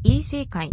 Isekai.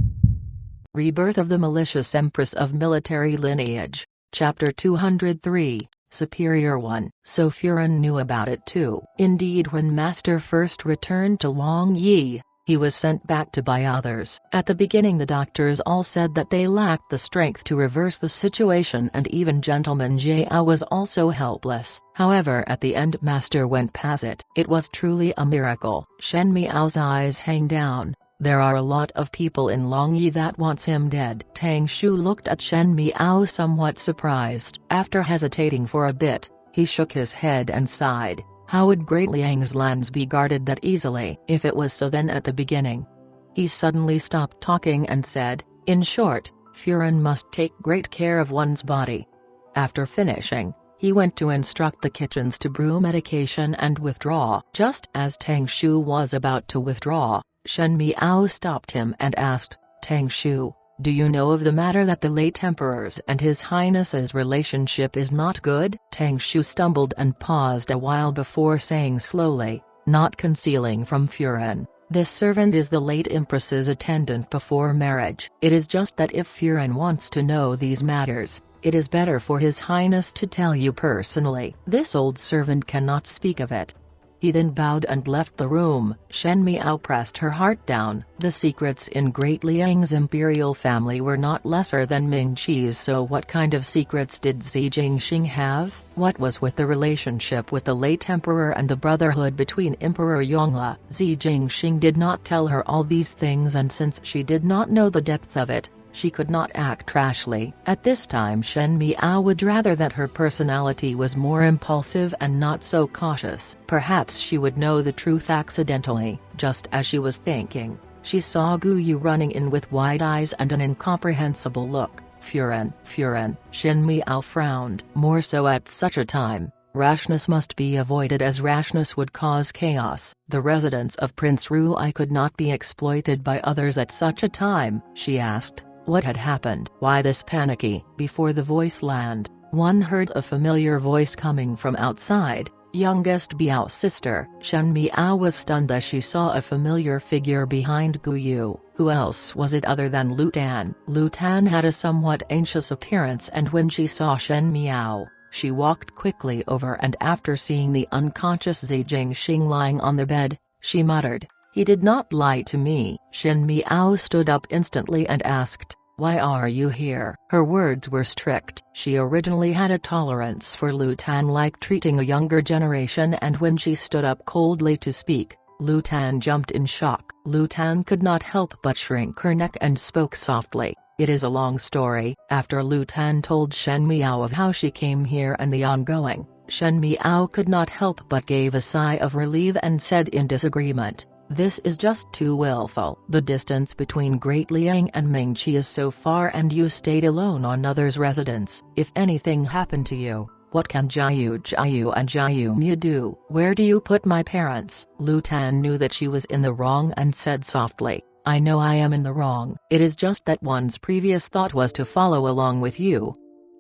Rebirth of the Malicious Empress of Military Lineage, Chapter 203, Superior One. So Furin knew about it too. Indeed, when Master first returned to Longyi, he was sent back to by others. At the beginning the doctors all said that they lacked the strength to reverse the situation, and even Gentleman Jiao was also helpless. However, at the end Master went past it. It was truly a miracle. Shen Miao's eyes hang down. There are a lot of people in Longyi that wants him dead. Tang Shu looked at Shen Miao somewhat surprised. After hesitating for a bit, he shook his head and sighed. How would Great Liang's lands be guarded that easily? If it was so then at the beginning. He suddenly stopped talking and said, in short, Furin must take great care of one's body. After finishing, he went to instruct the kitchens to brew medication and withdraw. Just as Tang Shu was about to withdraw, Shen Miao stopped him and asked, Tang Shu, do you know of the matter that the late Emperor's and His Highness's relationship is not good? Tang Shu stumbled and paused a while before saying slowly, not concealing from Furin, this servant is the late Empress's attendant before marriage. It is just that if Furin wants to know these matters, it is better for His Highness to tell you personally. This old servant cannot speak of it. He then bowed and left the room. Shen Miao pressed her heart down. The secrets in Great Liang's imperial family were not lesser than Ming Qi's, so what kind of secrets did Xi Jingxing have? What was with the relationship with the late emperor and the brotherhood between Emperor Yongle? Xi Jingxing did not tell her all these things, and since she did not know the depth of it, she could not act rashly. At this time Shen Miao would rather that her personality was more impulsive and not so cautious. Perhaps she would know the truth accidentally. Just as she was thinking, she saw Gu Yu running in with wide eyes and an incomprehensible look. Furin, Shen Miao frowned. More so at such a time. Rashness must be avoided, as rashness would cause chaos. The residence of Prince Ruai could not be exploited by others at such a time. She asked, what had happened? Why this panicky? Before the voice landed, one heard a familiar voice coming from outside. Youngest Biao's sister. Shen Miao was stunned as she saw a familiar figure behind Gu Yu. Who else was it other than Lu Tan? Lu Tan had a somewhat anxious appearance, and when she saw Shen Miao, she walked quickly over, and after seeing the unconscious Xi Jingxing lying on the bed, she muttered, he did not lie to me. Shen Miao stood up instantly and asked, why are you here? Her words were strict. She originally had a tolerance for Lu Tan, like treating a younger generation, and when she stood up coldly to speak, Lu Tan jumped in shock. Lu Tan could not help but shrink her neck and spoke softly. It is a long story. After Lu Tan told Shen Miao of how she came here and the ongoing, Shen Miao could not help but gave a sigh of relief and said in disagreement, this is just too willful. The distance between Great Liang and Ming Qi is so far, and you stayed alone on others' residence. If anything happened to you, what can Jiayu and Jiayu Mu do? Where do you put my parents? Lu Tan knew that she was in the wrong and said softly, I know I am in the wrong. It is just that one's previous thought was to follow along with you.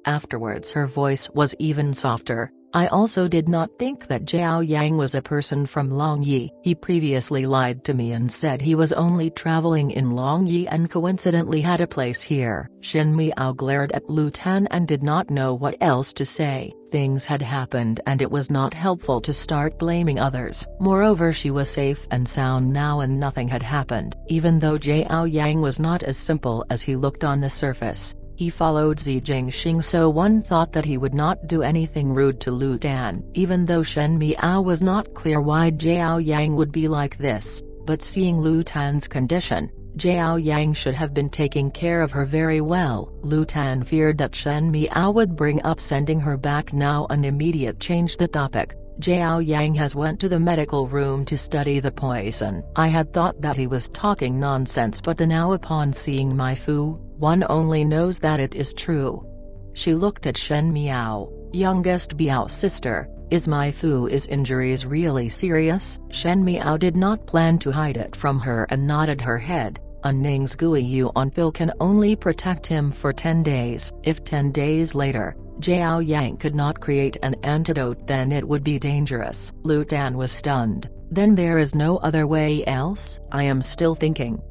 Afterwards her voice was even softer. I also did not think that Jiao Yang was a person from Longyi. He previously lied to me and said he was only traveling in Longyi and coincidentally had a place here. Shen Miao glared at Lu Tan and did not know what else to say. Things had happened and it was not helpful to start blaming others. Moreover, she was safe and sound now and nothing had happened. Even though Jiao Yang was not as simple as he looked on the surface, he followed Xi Jingxing, so one thought that he would not do anything rude to Lu Tan. Even though Shen Miao was not clear why Jiao Yang would be like this, but seeing Lu Tan's condition, Jiao Yang should have been taking care of her very well. Lu Tan feared that Shen Miao would bring up sending her back now and immediate change the topic. Jiao Yang has went to the medical room to study the poison. I had thought that he was talking nonsense, but now upon seeing my Fu, one only knows that it is true. She looked at Shen Miao. Youngest Biao's sister, is my Fu's injuries really serious? Shen Miao did not plan to hide it from her and nodded her head. A Ning's Gu Yu on pill can only protect him for 10 days. If 10 days later, Jiao Yang could not create an antidote, then it would be dangerous. Lu Tan was stunned. Then there is no other way else? I am still thinking.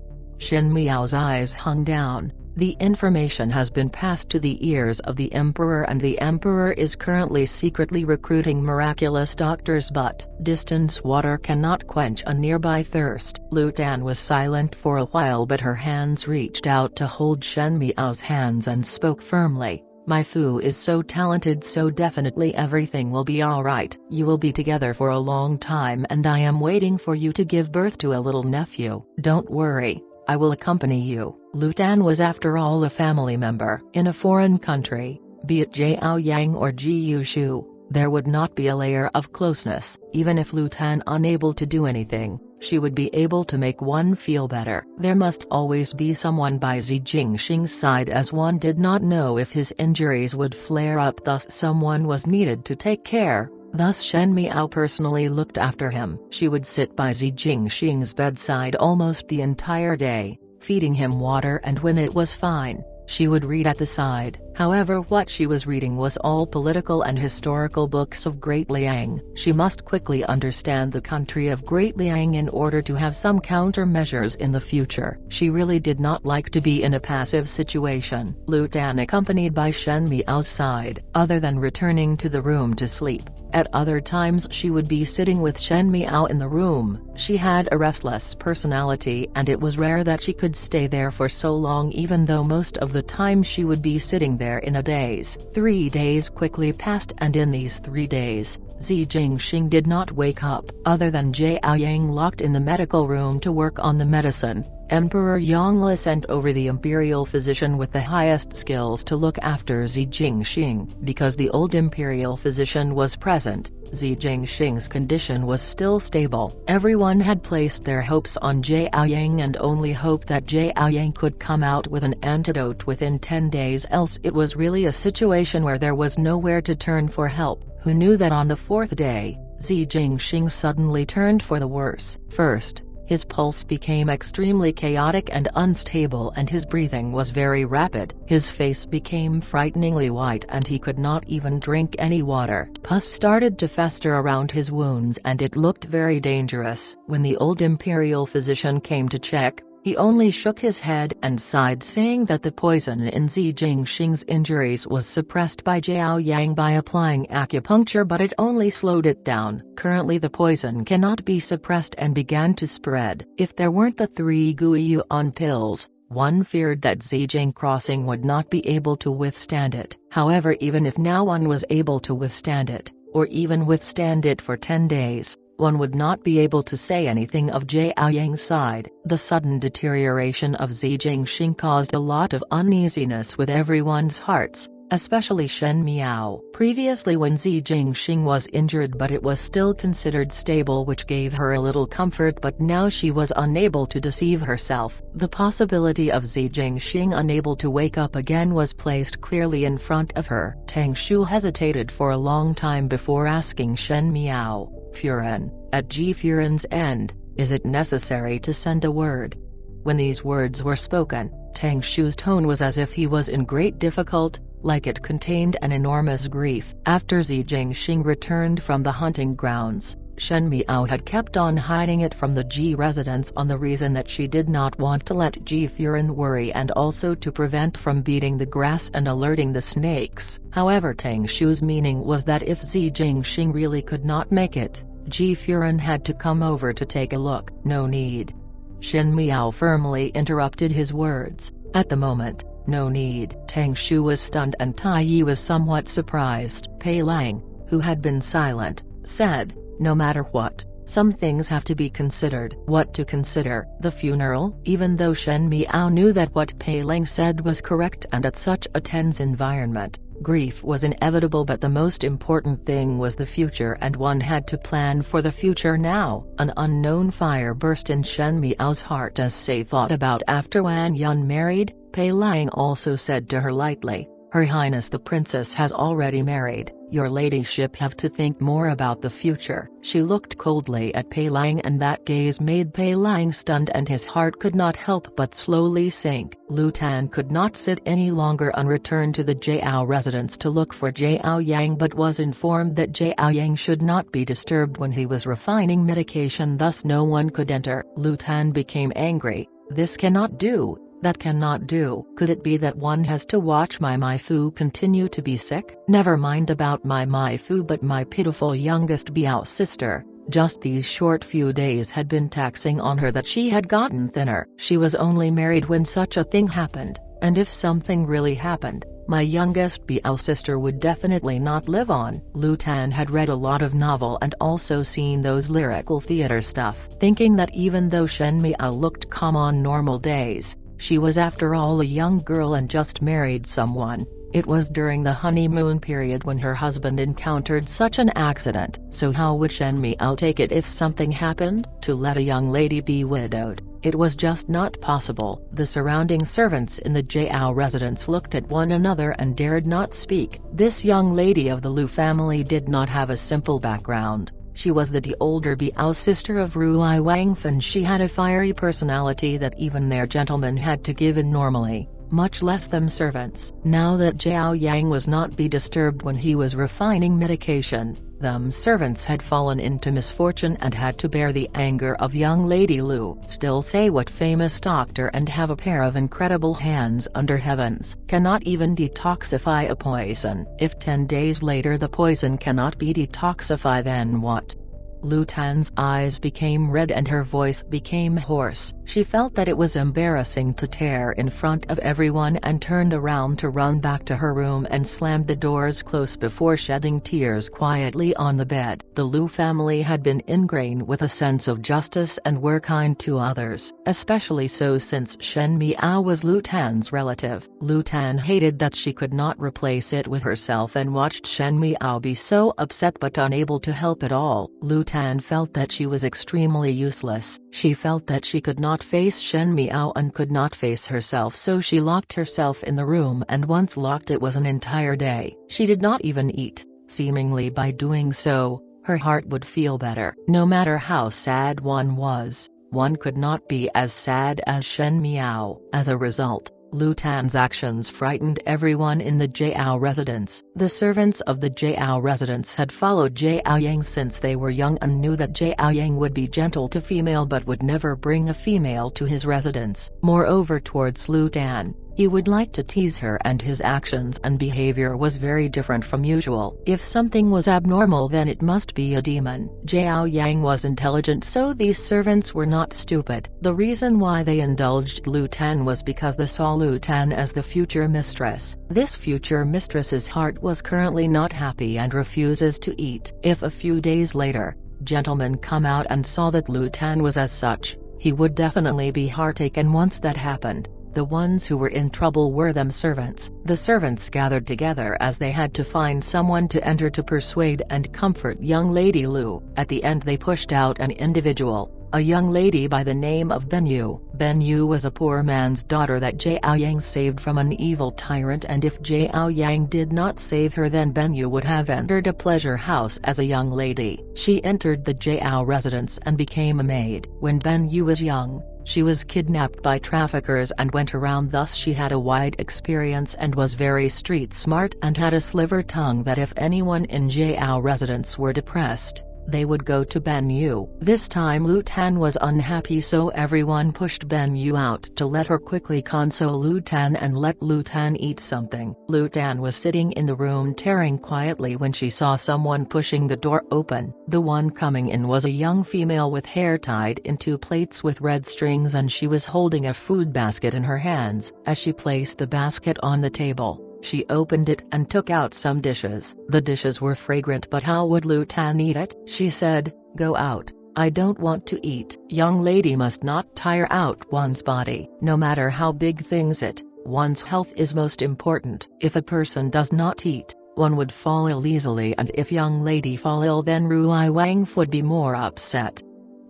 Shen Miao's eyes hung down. The information has been passed to the ears of the Emperor, and the Emperor is currently secretly recruiting miraculous doctors, but distance water cannot quench a nearby thirst. Lu Tan was silent for a while, but her hands reached out to hold Shen Miao's hands and spoke firmly. My Fu is so talented, so definitely everything will be alright. You will be together for a long time, and I am waiting for you to give birth to a little nephew. Don't worry, I will accompany you. Lu Tan was after all a family member. In a foreign country, be it Jiao Yang or Ji Yushu, there would not be a layer of closeness. Even if Lu Tan unable to do anything, she would be able to make one feel better. There must always be someone by Zi Jingxing's side, as one did not know if his injuries would flare up, thus someone was needed to take care. Thus Shen Miao personally looked after him. She would sit by Zi Jingxing's bedside almost the entire day, feeding him water, and when it was fine, she would read at the side. However, what she was reading was all political and historical books of Great Liang. She must quickly understand the country of Great Liang in order to have some countermeasures in the future. She really did not like to be in a passive situation. Lu Tan accompanied by Shen Miao's side. Other than returning to the room to sleep, at other times she would be sitting with Shen Miao in the room. She had a restless personality, and it was rare that she could stay there for so long, even though most of the time she would be sitting there in a daze. 3 days quickly passed, and in these 3 days, Zi Jingxing did not wake up. Other than Jiao Yang locked in the medical room to work on the medicine, Emperor Yongle sent over the imperial physician with the highest skills to look after Zi Jingxing. Because the old imperial physician was present, Zi Jingxing's condition was still stable. Everyone had placed their hopes on Jiao Yang and only hoped that Jiao Yang could come out with an antidote within 10 days, else it was really a situation where there was nowhere to turn for help. Who knew that on the 4th day, Zi Jingxing suddenly turned for the worse. First, his pulse became extremely chaotic and unstable, and his breathing was very rapid. His face became frighteningly white, and he could not even drink any water. Pus started to fester around his wounds, and it looked very dangerous. When the old imperial physician came to check, he only shook his head and sighed, saying that the poison in Zi Jingxing's injuries was suppressed by Jiao Yang by applying acupuncture, but it only slowed it down. Currently the poison cannot be suppressed and began to spread. If there weren't the 3 Guiyuan pills, one feared that Zi Jing Crossing would not be able to withstand it. However, even if now one was able to withstand it, or even withstand it for 10 days, one would not be able to say anything of Jiao Yang's side. The sudden deterioration of Zi Jingxing caused a lot of uneasiness with everyone's hearts, especially Shen Miao. Previously, when Zi Jingxing was injured, but it was still considered stable, which gave her a little comfort, but now she was unable to deceive herself. The possibility of Zi Jingxing unable to wake up again was placed clearly in front of her. Tang Shu hesitated for a long time before asking Shen Miao, "Furen, at Ji Furen's end, is it necessary to send a word?" When these words were spoken, Tang Shu's tone was as if he was in great difficulty, like it contained an enormous grief. After Zi Jingxing returned from the hunting grounds, Shen Miao had kept on hiding it from the Ji residents on the reason that she did not want to let Ji Furen worry, and also to prevent from beating the grass and alerting the snakes. However, Tang Shu's meaning was that if Zi Jingxing really could not make it, Ji Furen had to come over to take a look. No need. Shen Miao firmly interrupted his words. At the moment, no need. Tang Shu was stunned, and Tai Yi was somewhat surprised. Pei Lang, who had been silent, said, "No matter what, some things have to be considered." What to consider? The funeral? Even though Shen Miao knew that what Pei Lang said was correct, and at such a tense environment, grief was inevitable, but the most important thing was the future, and one had to plan for the future now. An unknown fire burst in Shen Miao's heart as Sei thought about after Wan Yun married. Pei Lang also said to her lightly, "Her Highness the Princess has already married. Your ladyship have to think more about the future." She looked coldly at Pei Lang, and that gaze made Pei Lang stunned, and his heart could not help but slowly sink. Lu Tan could not sit any longer and returned to the Jiao residence to look for Jiao Yang, but was informed that Jiao Yang should not be disturbed when he was refining medication, thus no one could enter. Lu Tan became angry. This cannot do, that cannot do. Could it be that one has to watch my Maifu continue to be sick? Never mind about my Maifu, but my pitiful youngest Biao sister. Just these short few days had been taxing on her that she had gotten thinner. She was only married when such a thing happened, and if something really happened, my youngest Biao sister would definitely not live on. Lu Tan had read a lot of novel and also seen those lyrical theater stuff, thinking that even though Shen Miao looked calm on normal days, she was after all a young girl and just married someone. It was during the honeymoon period when her husband encountered such an accident. So how would Shen Miao take it if something happened? To let a young lady be widowed, it was just not possible. The surrounding servants in the Jiao residence looked at one another and dared not speak. This young lady of the Lu family did not have a simple background. She was the older Biao sister of Ruai Wangfen. She had a fiery personality that even their gentlemen had to give in normally, much less them servants. Now that Zhao Yang was not be disturbed when he was refining medication, them servants had fallen into misfortune and had to bear the anger of young Lady Lu. Still say what famous doctor and have a pair of incredible hands under heavens, cannot even detoxify a poison. If 10 days later the poison cannot be detoxified, then what? Lu Tan's eyes became red and her voice became hoarse. She felt that it was embarrassing to tear in front of everyone and turned around to run back to her room and slammed the doors close before shedding tears quietly on the bed. The Lu family had been ingrained with a sense of justice and were kind to others, especially so since Shen Miao was Lu Tan's relative. Lu Tan hated that she could not replace it with herself and watched Shen Miao be so upset but unable to help at all. Lu Tan felt that she was extremely useless. She felt that she could not face Shen Miao and could not face herself, so she locked herself in the room, and once locked it was an entire day. She did not even eat. Seemingly by doing so, her heart would feel better. No matter how sad one was, one could not be as sad as Shen Miao. As a result, Lu Tan's actions frightened everyone in the Jiao residence. The servants of the Jiao residence had followed Jiao Yang since they were young and knew that Jiao Yang would be gentle to female but would never bring a female to his residence. Moreover, towards Lu Tan, he would like to tease her, and his actions and behavior was very different from usual. If something was abnormal, then it must be a demon. Jiao Yang was intelligent, so these servants were not stupid. The reason why they indulged Lu Tan was because they saw Lu Tan as the future mistress. This future mistress's heart was currently not happy and refuses to eat. If a few days later, gentlemen come out and saw that Lu Tan was as such, he would definitely be heartaken. Once that happened, the ones who were in trouble were them servants. The servants gathered together as they had to find someone to enter to persuade and comfort young Lady Lu. At the end they pushed out an individual, a young lady by the name of Ben Yu. Ben Yu was a poor man's daughter that Jiao Yang saved from an evil tyrant, and if Jiao Yang did not save her, then Ben Yu would have entered a pleasure house as a young lady. She entered the Jiao residence and became a maid. When Ben Yu was young, she was kidnapped by traffickers and went around, thus she had a wide experience and was very street smart and had a sliver tongue that if anyone in Jiao residence were depressed, they would go to Ben Yu. This time Lu Tan was unhappy, so everyone pushed Ben Yu out to let her quickly console Lu Tan and let Lu Tan eat something. Lu Tan was sitting in the room tearing quietly when she saw someone pushing the door open. The one coming in was a young female with hair tied in 2 plaits with red strings, and she was holding a food basket in her hands. As she placed the basket on the table, she opened it and took out some dishes. The dishes were fragrant, but how would Lu Tan eat it? She said, "Go out, I don't want to eat." Young lady must not tire out one's body. No matter how big things it, one's health is most important. If a person does not eat, one would fall ill easily, and if young lady fall ill, then Ruai Wang would be more upset.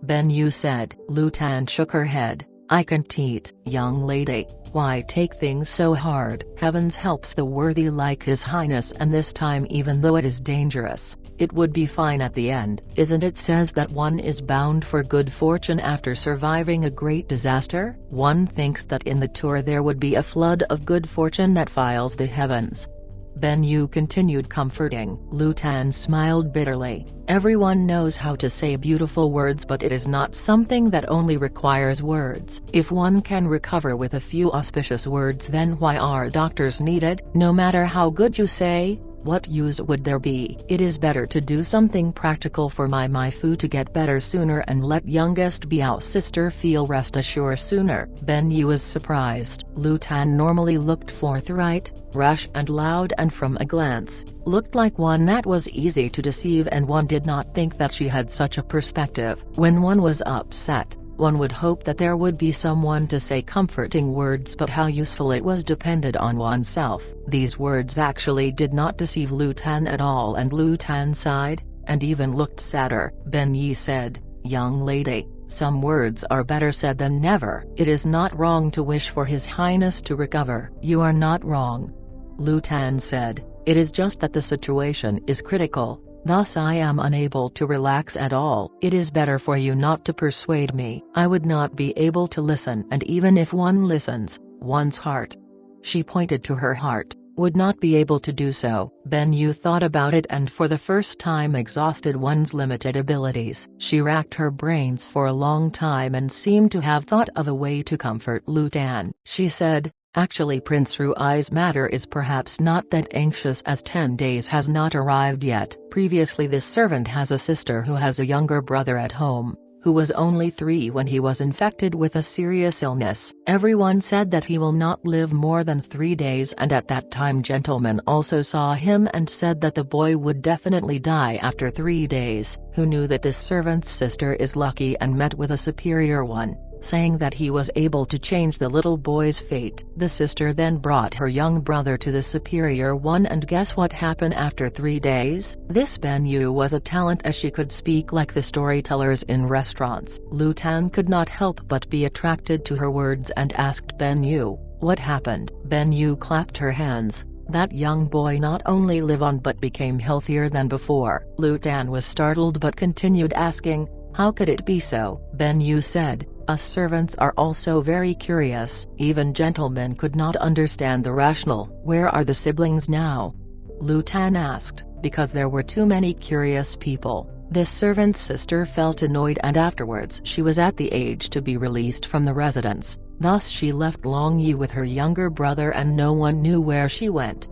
Ben Yu said. Lu Tan shook her head. "I can't eat." "Young lady, why take things so hard?" "Heavens helps the worthy like His Highness, and this time, even though it is dangerous, it would be fine at the end. Isn't it says that one is bound for good fortune after surviving a great disaster? One thinks that in the tour there would be a flood of good fortune that files the heavens." Ben Yu continued comforting. Lu Tan smiled bitterly. Everyone knows how to say beautiful words, but it is not something that only requires words. If one can recover with a few auspicious words, then why are doctors needed? No matter how good you say, what use would there be? It is better to do something practical for my Maifu to get better sooner and let youngest Biao's sister feel rest assured sooner. Ben Yu was surprised. Lu Tan normally looked forthright, rash and loud, and from a glance, looked like one that was easy to deceive, and one did not think that she had such a perspective. When one was upset, one would hope that there would be someone to say comforting words, but how useful it was depended on oneself. These words actually did not deceive Lu Tan at all, and Lu Tan sighed, and even looked sadder. Ben Yi said, "Young lady, some words are better said than never. It is not wrong to wish for His Highness to recover." "You are not wrong," Lu Tan said, "it is just that the situation is critical. Thus I am unable to relax at all. It is better for you not to persuade me. I would not be able to listen, and even if one listens, one's heart," she pointed to her heart, "would not be able to do so." Ben Yu thought about it and for the first time exhausted one's limited abilities. She racked her brains for a long time and seemed to have thought of a way to comfort Lu Tan. She said, "Actually, Prince Rui's matter is perhaps not that anxious, as 10 days has not arrived yet. Previously this servant has a sister who has a younger brother at home, who was only 3 when he was infected with a serious illness. Everyone said that he will not live more than 3 days, and at that time gentlemen also saw him and said that the boy would definitely die after 3 days. Who knew that this servant's sister is lucky and met with a superior one, saying that he was able to change the little boy's fate. The sister then brought her young brother to the superior one, and guess what happened after 3 days? This Ben Yu was a talent, as she could speak like the storytellers in restaurants. Lu Tan could not help but be attracted to her words and asked Ben Yu, "What happened?" Ben Yu clapped her hands. "That young boy not only lived on but became healthier than before." Lu Tan was startled but continued asking, "How could it be so?" Ben Yu said, "Us servants are also very curious. Even gentlemen could not understand the rationale." "Where are the siblings now?" Lu Tan asked. Because there were too many curious people, this servant's sister felt annoyed, and afterwards she was at the age to be released from the residence. Thus she left Long Yi with her younger brother and no one knew where she went.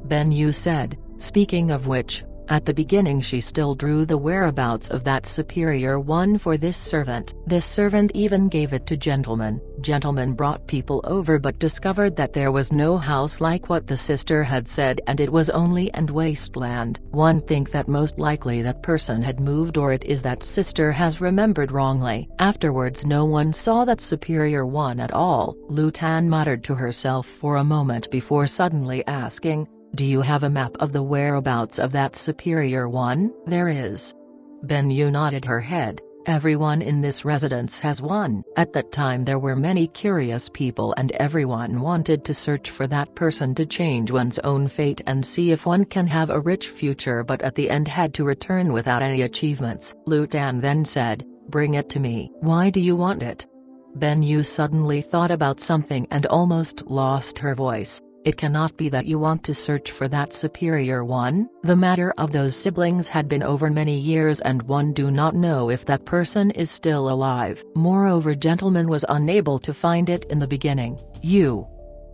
Ben Yu said, "Speaking of which, at the beginning she still drew the whereabouts of that superior one for this servant. This servant even gave it to gentlemen. Gentlemen brought people over but discovered that there was no house like what the sister had said, and it was only and wasteland. One think that most likely that person had moved, or it is that sister has remembered wrongly. Afterwards no one saw that superior one at all." Lu Tan muttered to herself for a moment before suddenly asking, "Do you have a map of the whereabouts of that superior one?" "There is." Ben Yu nodded her head. "Everyone in this residence has one." At that time there were many curious people and everyone wanted to search for that person to change one's own fate and see if one can have a rich future, but at the end had to return without any achievements. Lu Tan then said, "Bring it to me." "Why do you want it?" Ben Yu suddenly thought about something and almost lost her voice. "It cannot be that you want to search for that superior one." The matter of those siblings had been over many years and one do not know if that person is still alive. Moreover, gentleman was unable to find it in the beginning. "You,"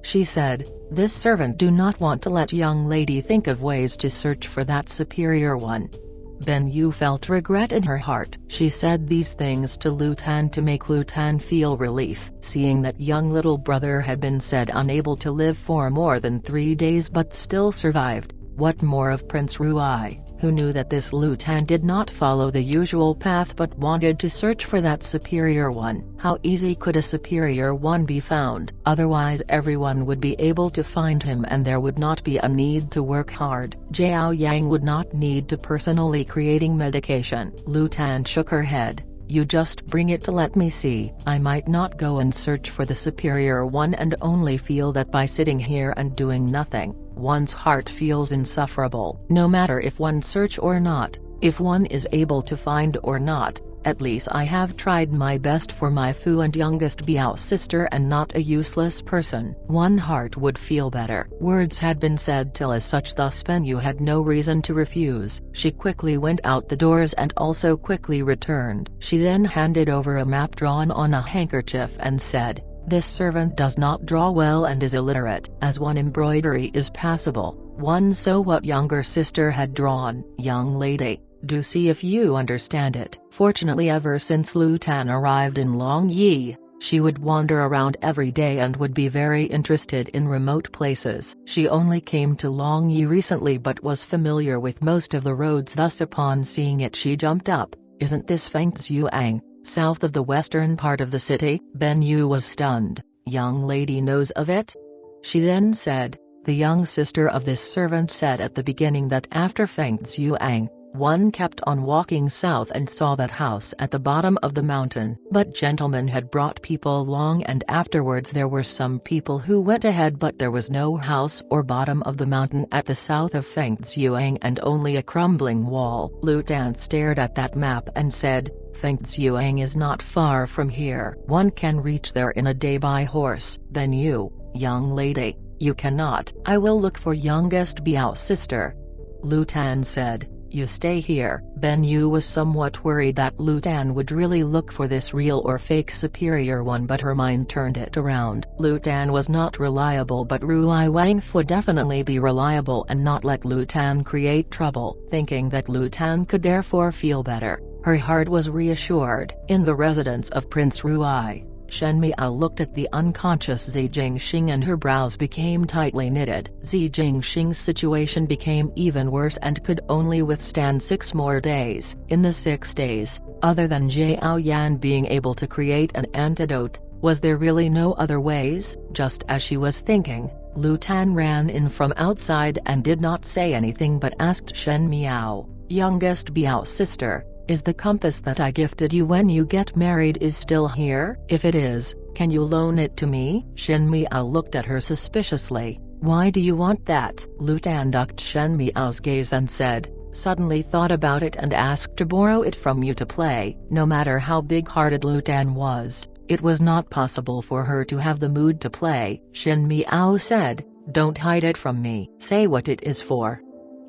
she said, "this servant do not want to let young lady think of ways to search for that superior one." Ben Yu felt regret in her heart. She said these things to Lu Tan to make Lu Tan feel relief. Seeing that young little brother had been said unable to live for more than 3 days but still survived, what more of Prince Rui, who knew that this Lu Tan did not follow the usual path but wanted to search for that superior one. How easy could a superior one be found? Otherwise everyone would be able to find him and there would not be a need to work hard. Zhao Yang would not need to personally creating medication. Lu Tan shook her head. "You just bring it to let me see. I might not go and search for the superior one and only feel that by sitting here and doing nothing, one's heart feels insufferable. No matter if one search or not, if one is able to find or not, At least I have tried my best for my Fu and youngest Biao sister and not a useless person. One heart would feel better. Words had been said till as such, thus Benyu had no reason to refuse. She quickly went out the doors and also quickly returned. She then handed over a map drawn on a handkerchief and said, "This servant does not draw well and is illiterate, as one embroidery is passable, one so what younger sister had drawn. Young lady, do see if you understand it." Fortunately, ever since Lu Tan arrived in Longyi, she would wander around every day and would be very interested in remote places. She only came to Longyi recently but was familiar with most of the roads, thus upon seeing it she jumped up. "Isn't this Fengzhuang, south of the western part of the city?" Benyu was stunned. "Young lady knows of it?" She then said. The young sister of this servant said at the beginning that after Fengzhuang, one kept on walking south and saw that house at the bottom of the mountain. But gentlemen had brought people along and afterwards there were some people who went ahead, but there was no house or bottom of the mountain at the south of Fengzhuang and only a crumbling wall. Lu Tan stared at that map and said, "Fengzhuang is not far from here. One can reach there in a day by horse." "Benyu, young lady, you cannot." "I will look for youngest Biao sister," Lu Tan said. "You stay here." Benyu was somewhat worried that Lu Tan would really look for this real or fake superior one, but her mind turned it around. Lu Tan was not reliable, but Ruai Wang would definitely be reliable and not let Lu Tan create trouble. Thinking that Lu Tan could therefore feel better, her heart was reassured. In the residence of Prince Ruai, Shen Miao looked at the unconscious Zi Jingxing and her brows became tightly knitted. Zi Jingxing's situation became even worse and could only withstand 6 more days. In the 6 days, other than Jiao Yan being able to create an antidote, was there really no other ways? Just as she was thinking, Lu Tan ran in from outside and did not say anything but asked Shen Miao, "Youngest Biao sister, is the compass that I gifted you when you get married is still here? If it is, can you loan it to me?" Shen Miao looked at her suspiciously. "Why do you want that?" Lu Tan ducked Shen Miao's gaze and said, "Suddenly thought about it and asked to borrow it from you to play." No matter how big-hearted Lu Tan was, it was not possible for her to have the mood to play. Shen Miao said, "Don't hide it from me. Say what it is for."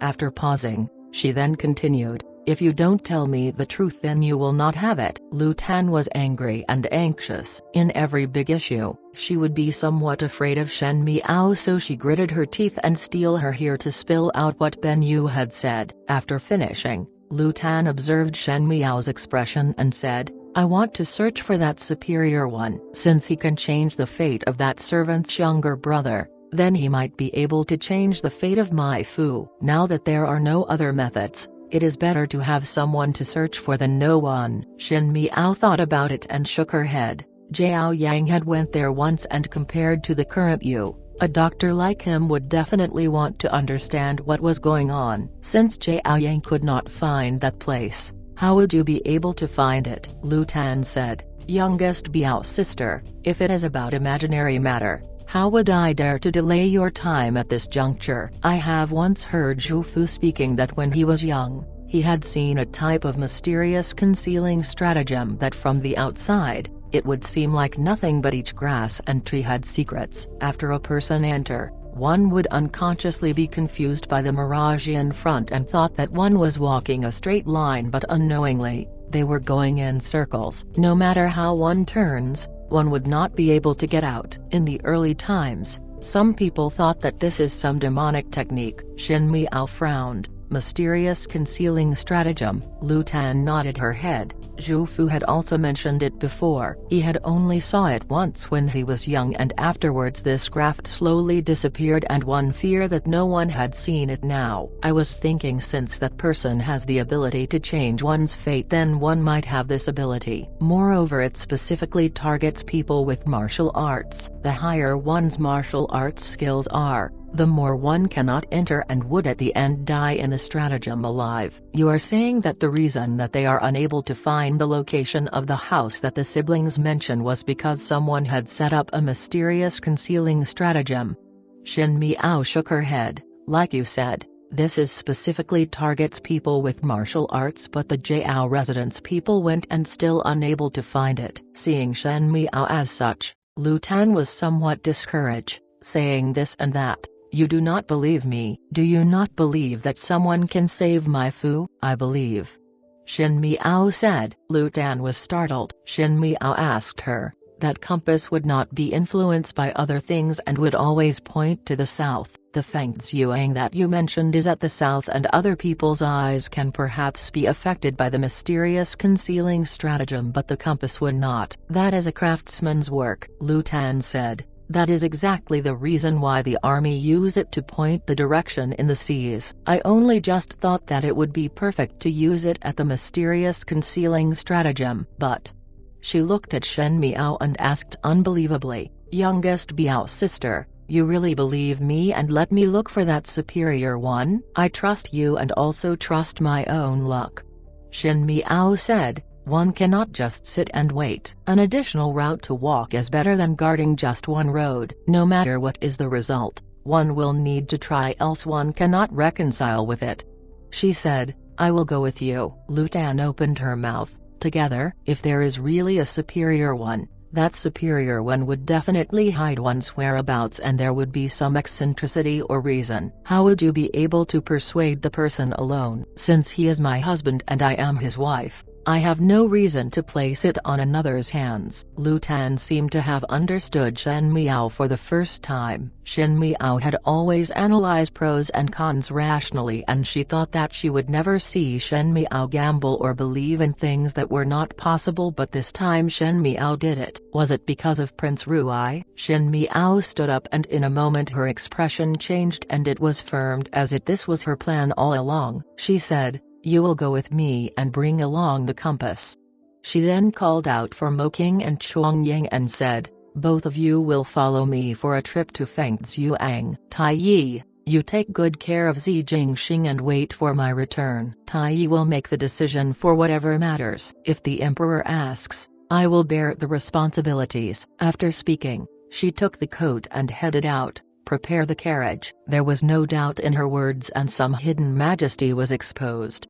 After pausing, she then continued, "If you don't tell me the truth then you will not have it." Lu Tan was angry and anxious. In every big issue, she would be somewhat afraid of Shen Miao, so she gritted her teeth and steel her hair to spill out what Benyu had said. After finishing, Lu Tan observed Shen Miao's expression and said, "I want to search for that superior one. Since he can change the fate of that servant's younger brother, then he might be able to change the fate of my Fu. Now that there are no other methods, it is better to have someone to search for than no one." Shen Miao thought about it and shook her head. Jiao Yang had went there once and compared to the current Yu, a doctor like him would definitely want to understand what was going on. Since Jiao Yang could not find that place, how would you be able to find it? Lu Tan said, "Youngest Biao sister, if it is about imaginary matter, how would I dare to delay your time at this juncture? I have once heard Zhu Fu speaking that when he was young, he had seen a type of mysterious concealing stratagem that from the outside, it would seem like nothing but each grass and tree had secrets. After a person enter, one would unconsciously be confused by the mirage in front and thought that one was walking a straight line, but unknowingly, they were going in circles. No matter how one turns, one would not be able to get out. In the early times, some people thought that this is some demonic technique." Shen Miao frowned. "Mysterious concealing stratagem." Lu Tan nodded her head. Zhu Fu had also mentioned it before. He had only saw it once when he was young, and afterwards this craft slowly disappeared and one feared that no one had seen it now. "I was thinking since that person has the ability to change one's fate, then one might have this ability. Moreover, it specifically targets people with martial arts. The higher one's martial arts skills are, the more one cannot enter and would at the end die in the stratagem alive." "You are saying that the reason that they are unable to find the location of the house that the siblings mentioned was because someone had set up a mysterious concealing stratagem?" Shen Miao shook her head. "Like you said, This is specifically targets people with martial arts, but the Jiao residence people went and still unable to find it. Seeing Shen Miao as such, Lu Tan was somewhat discouraged, saying this and that. You do not believe me. Do you not believe that someone can save my Fu? I believe. Shen Miao said. Lu Tan was startled. Shen Miao asked her, that compass would not be influenced by other things and would always point to the south. The Feng Zhuang that you mentioned is at the south, and other people's eyes can perhaps be affected by the mysterious concealing stratagem, but the compass would not. That is a craftsman's work, Lu Tan said. That is exactly the reason why the army use it to point the direction in the seas. I only just thought that it would be perfect to use it at the mysterious concealing stratagem, but... She looked at Shen Miao and asked unbelievably, youngest Biao sister, you really believe me and let me look for that superior one? I trust you and also trust my own luck. Shen Miao said, one cannot just sit and wait. An additional route to walk is better than guarding just one road. No matter what is the result, one will need to try, else one cannot reconcile with it. She said, I will go with you. Lu Tan opened her mouth. Together, if there is really a superior one, that superior one would definitely hide one's whereabouts and there would be some eccentricity or reason. How would you be able to persuade the person alone? Since he is my husband and I am his wife, I have no reason to place it on another's hands. Lu Tan seemed to have understood Shen Miao for the first time. Shen Miao had always analyzed pros and cons rationally, and she thought that she would never see Shen Miao gamble or believe in things that were not possible, but this time Shen Miao did it. Was it because of Prince Ruai? Shen Miao stood up and in a moment her expression changed and it was firm as if this was her plan all along. She said, you will go with me and bring along the compass. She then called out for Mo King and Chuang Ying and said, both of you will follow me for a trip to Feng Zhuang. Tai Yi, you take good care of Zi Jingxing and wait for my return. Tai Yi will make the decision for whatever matters. If the emperor asks, I will bear the responsibilities. After speaking, she took the coat and headed out. Prepare the carriage. There was no doubt in her words and some hidden majesty was exposed.